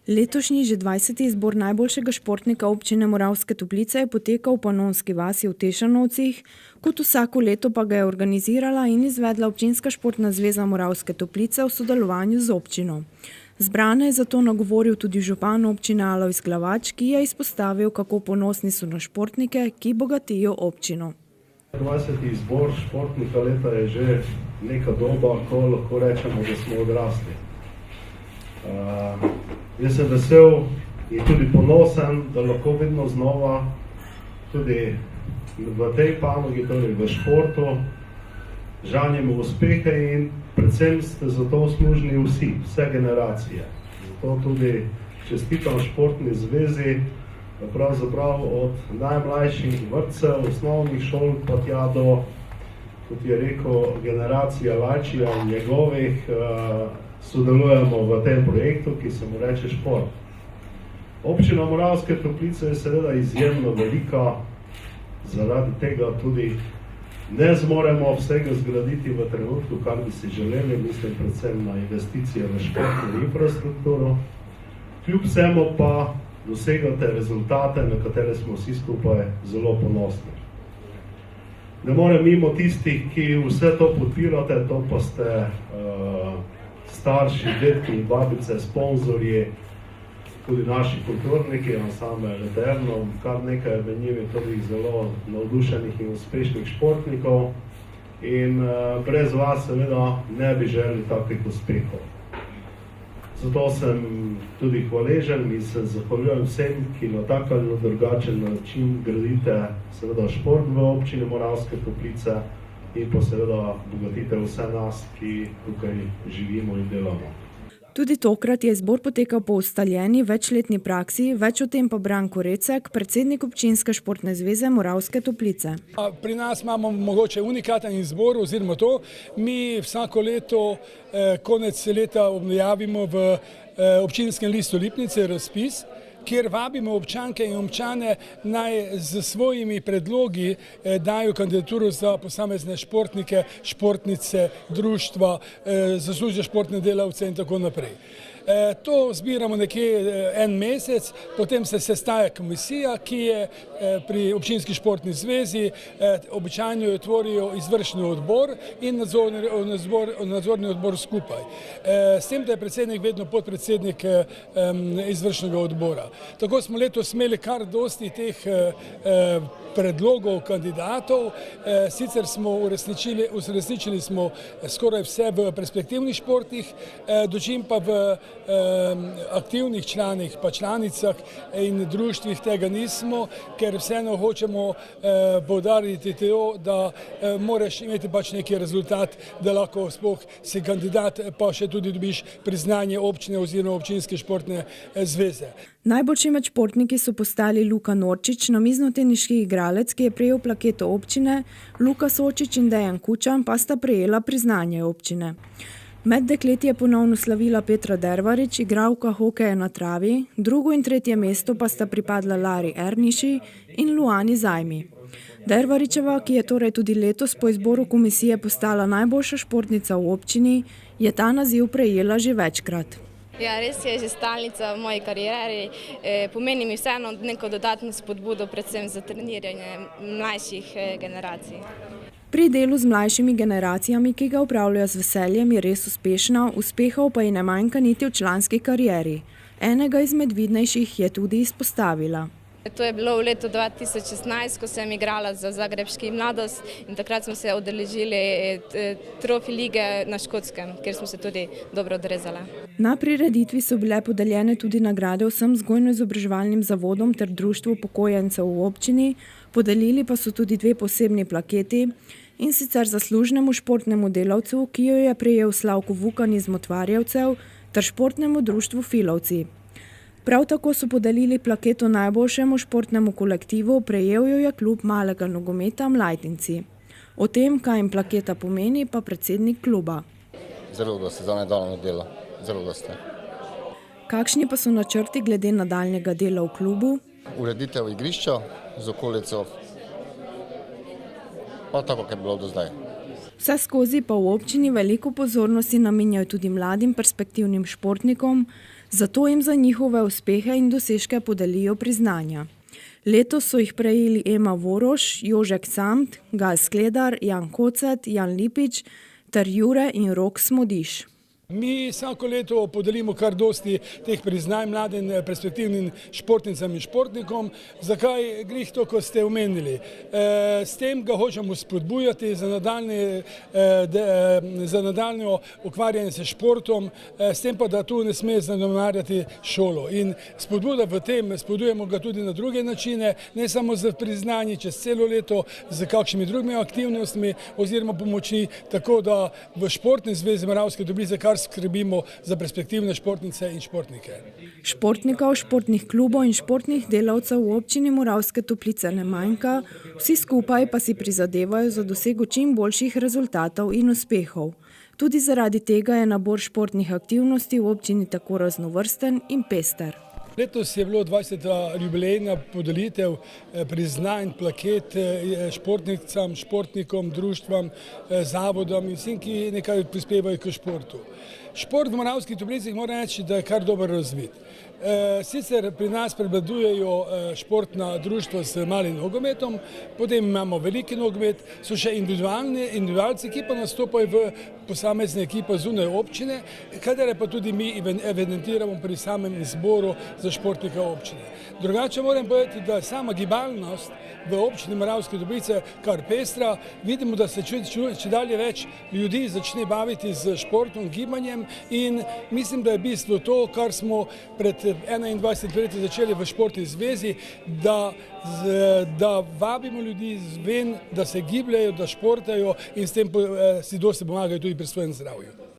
Letošnji že 20. izbor najboljšega športnika občine Moravske Toplice je potekal v Panonski vasi v Tešanovcih, kot vsako leto pa ga je organizirala in izvedla Občinska športna zveza Moravske Toplice v sodelovanju z občino. Zbrane je zato nagovoril tudi župan občine Alojz Glavač, ki je izpostavil, kako ponosni so na športnike, ki bogatijo občino. 20. izbor športnika leta je že neka doba, ko lahko rečemo, da smo odrasli. Jaz sem vesel in tudi ponosen, da lahko vedno znova tudi v tej panogi, torej v športu, žanjemo uspehe in predvsem ste za to uslužni vse generacije. Zato tudi čestitam športni zvezi, pravzaprav od najmlajših vrtcev, osnovnih šol pa tja do, kot je rekel, generacija Lajčija in njegovih, sodelujemo v tem projektu, ki se mu reče šport. Občina Moravske Toplice je seveda izjemno velika, zaradi tega tudi ne zmoremo vsega zgraditi v trenutku, kar bi si želeli, mislim predvsem na investicije v športno infrastrukturo. Kljub vsemu pa dosegate rezultate, na katere smo vsi skupaj zelo ponosni. Ne morem mimo tistih, ki vse to podpirate, to pa ste starši, detki in babice, sponzorji, tudi naši kulturniki, ansambel Eterno, kar nekaj med njimi tudi zelo navdušenih in uspešnih športnikov in brez vas seveda ne bi želeli takih uspehov. Zato sem tudi hvaležen in se zahvaljujem vsem, ki na tak ali na drugačen način gradite seveda šport v občini Moravske Toplice in pa seveda bogatite vse nas, ki tukaj živimo in delamo. Tudi tokrat je izbor potekal po ustaljeni večletni praksi, več o tem pa Branko Recek, predsednik Občinske športne zveze Moravske Toplice. Pri nas imamo mogoče unikaten izbor oziroma to, mi vsako leto konec leta objavimo v občinskem listu Lipnice razpis, kjer vabimo občanke in občane naj z svojimi predlogi dajo kandidaturo za posamezne športnike, športnice, društva, zaslužne športne delavce in tako naprej. To zbiramo nekje en mesec, potem se sestaja komisija, ki je pri Občinski športni zvezi, običajno jo tvorijo izvršni odbor in nadzorni odbor skupaj. S tem, da je predsednik vedno podpredsednik izvršnega odbora. Tako smo letos imeli kar dosti teh predlogov kandidatov, sicer smo uresničili smo skoraj vse v perspektivnih športih, dočim pa v aktivnih članih pa članicah in društvih tega nismo, ker vseeno hočemo poudariti to, da moraš imeti pač neki rezultat, da lahko sploh si kandidat, pa še tudi dobiš priznanje občine oziroma Občinske športne zveze. Najboljši med športniki so postali Luka Norčič, namiznoteniški igralec, ki je prejel plaketo občine, Luka Sočič in Dejan Kučan pa sta prejela priznanje občine. Med dekleti je ponovno slavila Petra Dervarič, igralka hokeja na travi, drugo in tretje mesto pa sta pripadla Lari Erniši in Luani Zajmi. Dervaričeva, ki je torej tudi letos po izboru komisije postala najboljša športnica v občini, je ta naziv prejela že večkrat. Ja, res je že stalnica v moji karieri, pomeni mi vseeno neko dodatno spodbudo, predvsem za treniranje mlajših generacij. Pri delu z mlajšimi generacijami, ki ga upravljajo z veseljem, je res uspešna, uspehov pa ji ne manjka niti v članski karieri. Enega izmed vidnejših je tudi izpostavila. To je bilo v letu 2016, ko sem igrala za zagrebški Mladost in takrat smo se udeležili Trofi lige na Škotskem, kjer smo se tudi dobro odrezali. Na prireditvi so bile podeljene tudi nagrade vsem vzgojno-izobraževalnim zavodom ter društvu upokojencev v občini, podelili pa so tudi dve posebni plaketi, in sicer zaslužnemu športnemu delavcu, ki jo je prejel Slavko Vukan iz Motvarjevcev, ter športnemu društvu Filovci. Prav tako so podelili plaketo najboljšemu športnemu kolektivu, prejel jo je klub malega nogometa Mlajtinci. O tem, kaj jim plaketa pomeni, pa predsednik kluba. Zelo dosti za nadaljnje delo, zelo dosti. Kakšni pa so načrti glede nadaljnjega dela v klubu? Ureditev igrišča z okolico, pa tako, kot je bilo do zdaj. Vse skozi pa v občini veliko pozornosti namenjajo tudi mladim perspektivnim športnikom, Zato jim za njihove uspehe in dosežke podelijo priznanja. Letos so jih prejeli Ema Voroš, Jožek Samt, Gal Skledar, Jan Kocet, Jan Lipič ter Jure in Rok Smodiš. Mi vsako leto podelimo kar dosti teh priznanj mladim perspektivnim športnicam in športnikom. Zakaj glih to, ko ste omenili? S tem ga hočemo spodbujati za nadaljnjo ukvarjanje s športom, s tem pa, da tu ne sme zanemarjati šolo. In spodbuda v tem, spodbujamo ga tudi na druge načine, ne samo z priznanji čez celo leto, z kakšnimi drugimi aktivnostmi oziroma pomoči, tako da v Športni zvezi Moravske Toplice kar skrbimo za perspektivne športnice in športnike. Športnikov, športnih klubov in športnih delavcev v občini Moravske Toplice ne manjka, vsi skupaj pa si prizadevajo za dosego čim boljših rezultatov in uspehov. Tudi zaradi tega je nabor športnih aktivnosti v občini tako raznovrsten in pester. Letos je bilo 20. jubilejna podelitev priznanj, plaket športnicam, športnikom, društvam, zavodom in vsem, ki nekaj prispevajo k športu. Šport v Moravskih Toplicah moram reči, da je kar dobro razvit. Sicer pri nas prevladujejo športna društva z malim nogometom, potem imamo veliki nogomet, so še individualci, ki pa nastopajo v posamezne ekipe zunaj občine, kadar pa tudi mi evidentiramo pri samem izboru za športnika občine. Drugače moram povedati, da sama gibalnost v občini Moravske Toplice kar pestra, vidimo, da se čedalje več ljudi začne baviti z športom, gibanjem in mislim, da je bistvo to, kar smo pred 21 leti začeli v Športni zvezi, da vabimo ljudi ven, da se gibljajo, da športajo in s tem si dosti pomagajo tudi pri svojem zdravju.